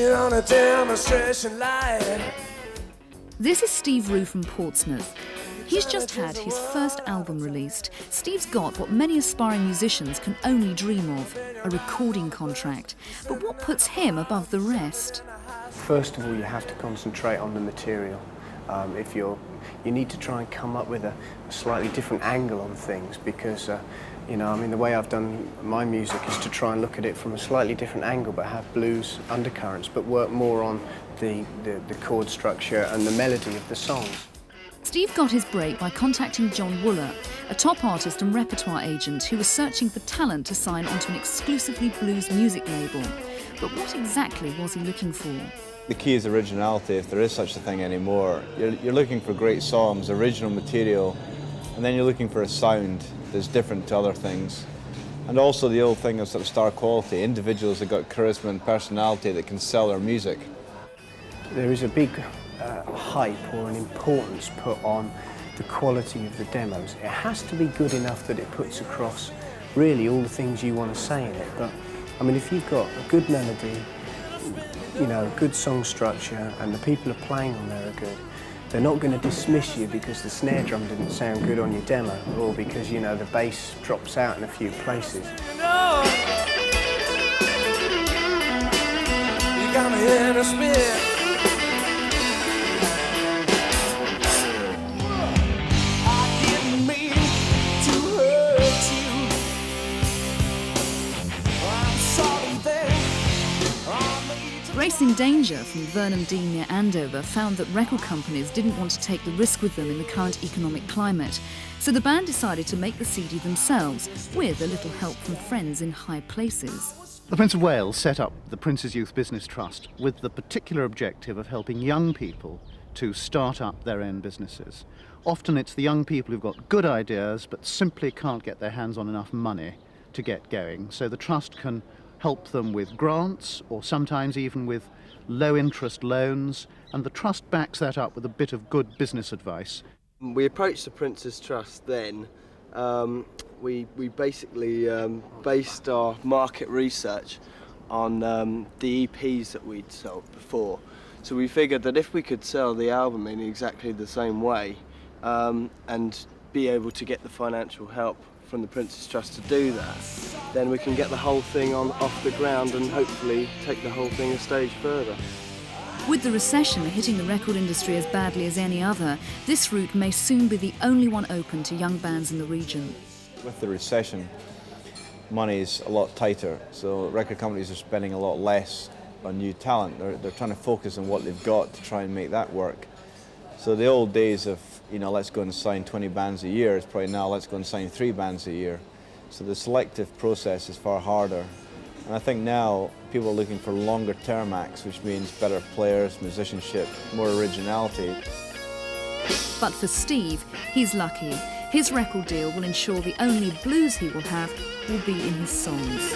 On a demonstration line. This is Steve Roux from Portsmouth. He's just had his first album released. Steve's got what many aspiring musicians can only dream of, a recording contract. But what puts him above the rest? First of all, you have to concentrate on the material. You need to try and come up with a slightly different angle on things because, the way I've done my music is to try and look at it from a slightly different angle, but have blues undercurrents, but work more on the chord structure and the melody of the songs. Steve got his break by contacting John Wooler, a top artist and repertoire agent who was searching for talent to sign onto an exclusively blues music label. But what exactly was he looking for? The key is originality, if there is such a thing anymore. You're looking for great songs, original material, and then you're looking for a sound that's different to other things. And also the old thing of sort of star quality, individuals that got charisma and personality that can sell their music. There is a big hype or an importance put on the quality of the demos. It has to be good enough that it puts across really all the things you want to say in it. But I mean, if you've got a good melody, good song structure, and the people are playing on there are good, they're not going to dismiss you because the snare drum didn't sound good on your demo, or because, the bass drops out in a few places. You got me in a spin. I didn't mean to hurt you. I'm sorry that Racing Danger from Vernon Dean near Andover found that record companies didn't want to take the risk with them in the current economic climate. So the band decided to make the CD themselves, with a little help from friends in high places. The Prince of Wales set up the Prince's Youth Business Trust with the particular objective of helping young people to start up their own businesses. Often it's the young people who've got good ideas but simply can't get their hands on enough money to get going. So the Trust can help them with grants or sometimes even with low-interest loans, and the Trust backs that up with a bit of good business advice. We approached the Prince's Trust then. We basically based our market research on the EPs that we'd sold before. So we figured that if we could sell the album in exactly the same way and be able to get the financial help from the Prince's Trust to do that, then we can get the whole thing off the ground and hopefully take the whole thing a stage further. With the recession hitting the record industry as badly as any other, this route may soon be the only one open to young bands in the region. With the recession, money's a lot tighter, so record companies are spending a lot less on new talent. They're trying to focus on what they've got to try and make that work. So the old days of, let's go and sign 20 bands a year is probably now let's go and sign 3 bands a year. So the selective process is far harder. And I think now people are looking for longer term acts, which means better players, musicianship, more originality. But for Steve, he's lucky. His record deal will ensure the only blues he will have will be in his songs.